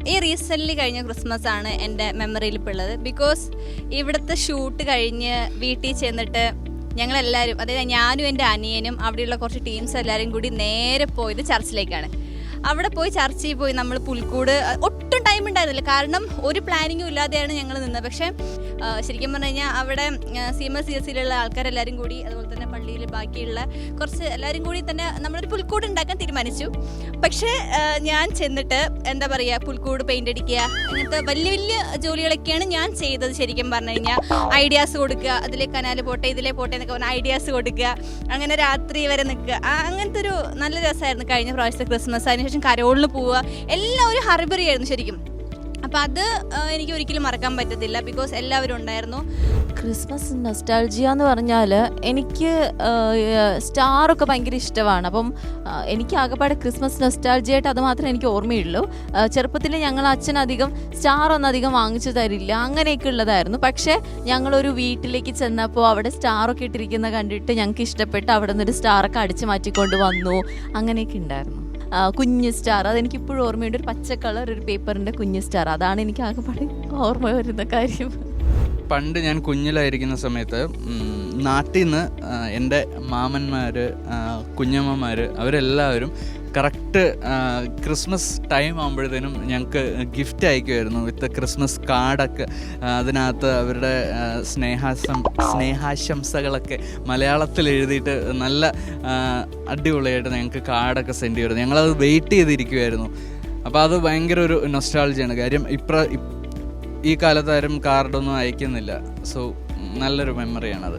ഈ റീസെൻ്റ്ലി കഴിഞ്ഞ ക്രിസ്മസ് ആണ് എൻ്റെ മെമ്മറിയിൽ ഇപ്പോൾ ഉള്ളത്. ബിക്കോസ് ഇവിടുത്തെ ഷൂട്ട് കഴിഞ്ഞ് വീട്ടിൽ ചെന്നിട്ട് ഞങ്ങളെല്ലാവരും, അതായത് ഞാനും എൻ്റെ അനിയനും അവിടെയുള്ള കുറച്ച് ടീംസ് എല്ലാവരും കൂടി നേരെ പോയത് ചർച്ചിലേക്കാണ്. അവിടെ പോയി ചർച്ചിൽ പോയി നമ്മൾ പുൽക്കൂട് ഒട്ടും ടൈം ഉണ്ടായിരുന്നില്ല, കാരണം ഒരു പ്ലാനിങ്ങും ഇല്ലാതെയാണ് ഞങ്ങൾ നിന്നത്. പക്ഷേ ശരിക്കും പറഞ്ഞു കഴിഞ്ഞാൽ അവിടെ CMS-CSCയിലുള്ള ആൾക്കാരെല്ലാവരും കൂടി, അതുപോലെ തന്നെ പള്ളിയിൽ ബാക്കിയുള്ള കുറച്ച് എല്ലാവരും കൂടി തന്നെ നമ്മളൊരു പുൽക്കൂട് ഉണ്ടാക്കാൻ തീരുമാനിച്ചു. പക്ഷേ ഞാൻ ചെന്നിട്ട് എന്താ പറയുക, പുൽക്കൂട് പെയിൻ്റ് അടിക്കുക, അങ്ങനത്തെ വലിയ വലിയ ജോലികളൊക്കെയാണ് ഞാൻ ചെയ്തത്. ശരിക്കും പറഞ്ഞു കഴിഞ്ഞാൽ ഐഡിയാസ് കൊടുക്കുക, അതിലെ കനാല് പോട്ടെ ഇതിലെ പോട്ടെ എന്നൊക്കെ പറഞ്ഞാൽ ഐഡിയാസ് കൊടുക്കുക, അങ്ങനെ രാത്രി വരെ നിൽക്കുക. അങ്ങനത്തെ ഒരു നല്ല രസമായിരുന്നു കഴിഞ്ഞ പ്രാവശ്യത്തെ ക്രിസ്മസ്. അതിനുശേഷം കരോളിന് പോവുക, എല്ലാം ഒരു ഹറിബറി ആയിരുന്നു ശരിക്കും. അപ്പോൾ അത് എനിക്ക് ഒരിക്കലും മറക്കാൻ പറ്റത്തില്ല, ബിക്കോസ് എല്ലാവരും ഉണ്ടായിരുന്നു. ക്രിസ്മസ് നൊസ്റ്റാൾജിയ എന്ന് പറഞ്ഞാൽ എനിക്ക് സ്റ്റാറൊക്കെ ഭയങ്കര ഇഷ്ടമാണ്. അപ്പം എനിക്ക് ആകെപ്പാടെ ക്രിസ്മസ് നൊസ്റ്റാൾജിയായിട്ട് അത് മാത്രമേ എനിക്ക് ഓർമ്മയുള്ളൂ. ചെറുപ്പത്തിൽ ഞങ്ങൾ അച്ഛനധികം സ്റ്റാറൊന്നും അധികം വാങ്ങിച്ചു തരില്ല, അങ്ങനെയൊക്കെ ഉള്ളതായിരുന്നു. പക്ഷേ ഞങ്ങളൊരു വീട്ടിലേക്ക് ചെന്നപ്പോൾ അവിടെ സ്റ്റാറൊക്കെ ഇട്ടിരിക്കുന്ന കണ്ടിട്ട് ഞങ്ങൾക്ക് ഇഷ്ടപ്പെട്ട് അവിടെ നിന്നൊരു സ്റ്റാറൊക്കെ അടിച്ചു മാറ്റിക്കൊണ്ട് വന്നു, അങ്ങനെയൊക്കെ ഉണ്ടായിരുന്നു. കുഞ്ഞ് സ്റ്റാർ, അതെനിക്കിപ്പോഴും ഓർമ്മയുണ്ട്. ഒരു പച്ച കളർ ഒരു പേപ്പറിൻ്റെ കുഞ്ഞ് സ്റ്റാർ, അതാണ് എനിക്ക് ആകെപ്പാടെ ഓർമ്മ വരുന്ന കാര്യം. പണ്ട് ഞാൻ കുഞ്ഞിലായിരിക്കുന്ന സമയത്ത് നാട്ടിൽ നിന്ന് എൻ്റെ മാമന്മാർ, കുഞ്ഞമ്മമാർ, അവരെല്ലാവരും കറക്റ്റ് ക്രിസ്മസ് ടൈം ആകുമ്പോഴത്തേനും ഞങ്ങൾക്ക് ഗിഫ്റ്റ് അയക്കുമായിരുന്നു വിത്ത് ക്രിസ്മസ് കാർഡൊക്കെ. അതിനകത്ത് അവരുടെ സ്നേഹാശംസകളൊക്കെ മലയാളത്തിൽ എഴുതിയിട്ട് നല്ല അടിപൊളിയായിട്ട് ഞങ്ങൾക്ക് കാർഡൊക്കെ സെൻഡ് ചെയ്യുമായിരുന്നു. ഞങ്ങളത് വെയിറ്റ് ചെയ്തിരിക്കുമായിരുന്നു. അപ്പോൾ അത് ഭയങ്കര ഒരു നൊസ്റ്റാൾജിയാണ്. കാര്യം ഈ കാലത്ത് ആരും കാർഡൊന്നും അയക്കുന്നില്ല. സോ നല്ലൊരു മെമ്മറിയാണത്.